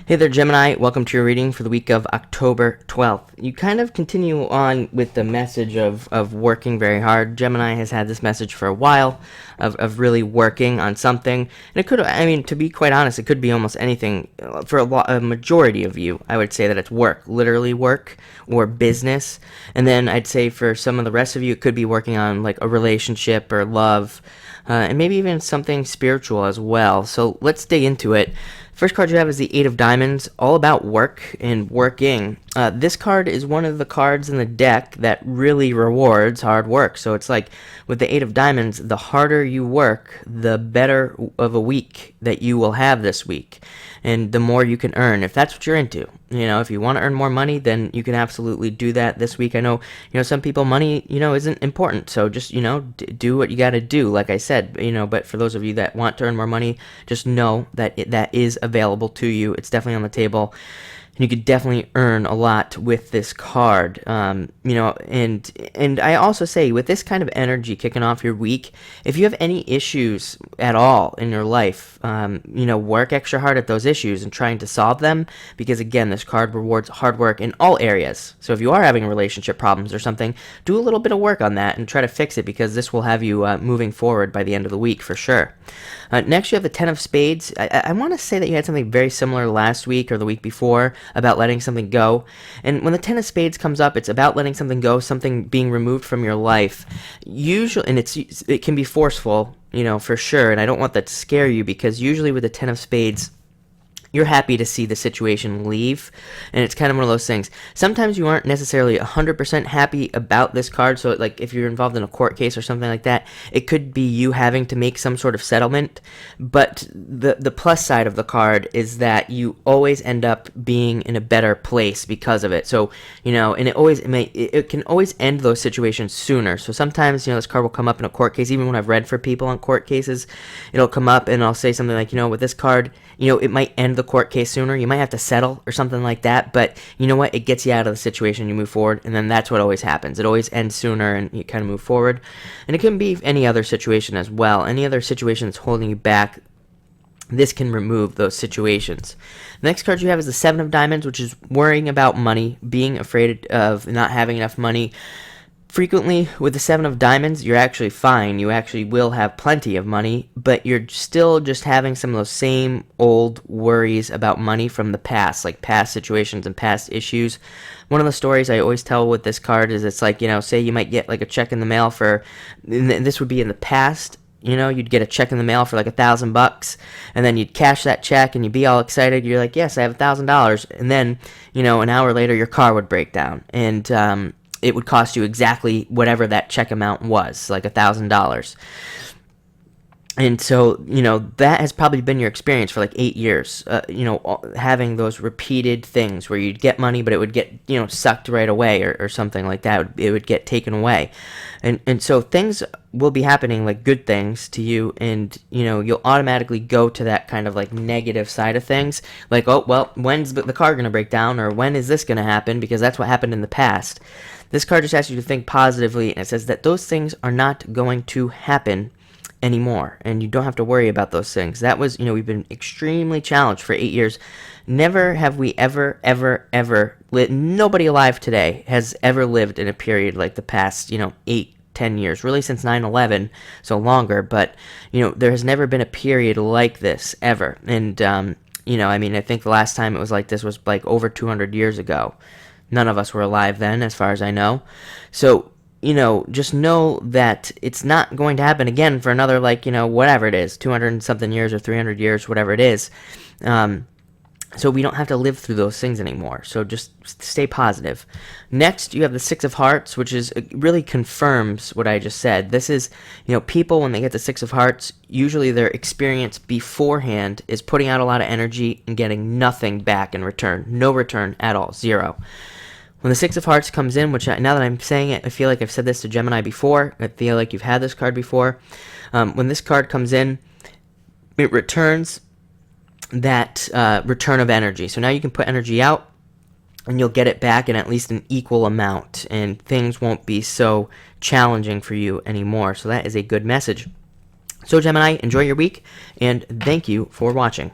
Hey there, Gemini. Welcome to your reading for the week of October 12th. You kind of continue on with the message of working very hard. Gemini has had this message for a while of really working on something. And it could, I mean, to be quite honest, it could be almost anything. For a majority of you, I would say that it's work, literally work or business. And then I'd say for some of the rest of you, it could be working on like a relationship or love, and maybe even something spiritual as well. So let's dig into it. First card you have is the Eight of Diamonds, all about work and working. This card is one of the cards in the deck that really rewards hard work. So it's like with the Eight of Diamonds, the harder you work, the better of a week that you will have this week. And the more you can earn, if that's what you're into. You know, if you want to earn more money, then you can absolutely do that this week. I know, some people, money, isn't important. So just, do what you got to do, like I said, but for those of you that want to earn more money, just know that that is available to you. It's definitely on the table. And you could definitely earn a lot with this card, and I also say with this kind of energy kicking off your week, if you have any issues at all in your life, work extra hard at those issues and trying to solve them, because again, this card rewards hard work in all areas. So if you are having relationship problems or something, do a little bit of work on that and try to fix it, because this will have you moving forward by the end of the week for sure. Next, you have the Ten of Spades. I want to say that you had something very similar last week or the week before about letting something go. And when the Ten of Spades comes up, it's about letting something go, something being removed from your life. Usually, and it can be forceful, for sure. And I don't want that to scare you, because usually with the Ten of Spades, you're happy to see the situation leave, and it's kind of one of those things. Sometimes you aren't necessarily 100% happy about this card, so like if you're involved in a court case or something like that, it could be you having to make some sort of settlement, but the plus side of the card is that you always end up being in a better place because of it. So, and it can always end those situations sooner. So sometimes, this card will come up in a court case. Even when I've read for people on court cases, it'll come up and I'll say something like, with this card, it might end the court case sooner. You might have to settle or something like that, but you know what? It gets you out of the situation, you move forward, and then that's what always happens. It always ends sooner, and you kind of move forward. And it can be any other situation as well. Any other situation that's holding you back, this can remove those situations. The next card you have is the Seven of Diamonds, which is worrying about money, being afraid of not having enough money. Frequently, with the Seven of Diamonds, you're actually fine. You actually will have plenty of money, but you're still just having some of those same old worries about money from the past, like past situations and past issues. One of the stories I always tell with this card is it's like, say you might get like a check in the mail for, and this would be in the past, you'd get a check in the mail for like $1,000, and then you'd cash that check and you'd be all excited. You're like, yes, I have $1,000. And then, an hour later, your car would break down. And, it would cost you exactly whatever that check amount was, like $1,000. And so, that has probably been your experience for like 8 years, having those repeated things where you'd get money, but it would get, sucked right away or something like that. It would get taken away. And so things will be happening, like good things to you, and, you'll automatically go to that kind of like negative side of things. Like, oh, well, when's the car going to break down, or when is this going to happen? Because that's what happened in the past. This card just asks you to think positively, and it says that those things are not going to happen anymore, and you don't have to worry about those things. That was, we've been extremely challenged for 8 years. Never have we ever nobody alive today has ever lived in a period like the past, 8-10 years, really since 9/11, so longer, but, there has never been a period like this, ever. And, I think the last time it was like this was like over 200 years ago. None of us were alive then, as far as I know. So, just know that it's not going to happen again for another, whatever it is, 200 and something years or 300 years, whatever it is. So we don't have to live through those things anymore. So just stay positive. Next, you have the Six of Hearts, which really confirms what I just said. This is, people, when they get the Six of Hearts, usually their experience beforehand is putting out a lot of energy and getting nothing back in return. No return at all. Zero. When the Six of Hearts comes in, which now that I'm saying it, I feel like I've said this to Gemini before. I feel like you've had this card before. When this card comes in, it returns that return of energy. So now you can put energy out, and you'll get it back in at least an equal amount, and things won't be so challenging for you anymore. So that is a good message. So Gemini, enjoy your week, and thank you for watching.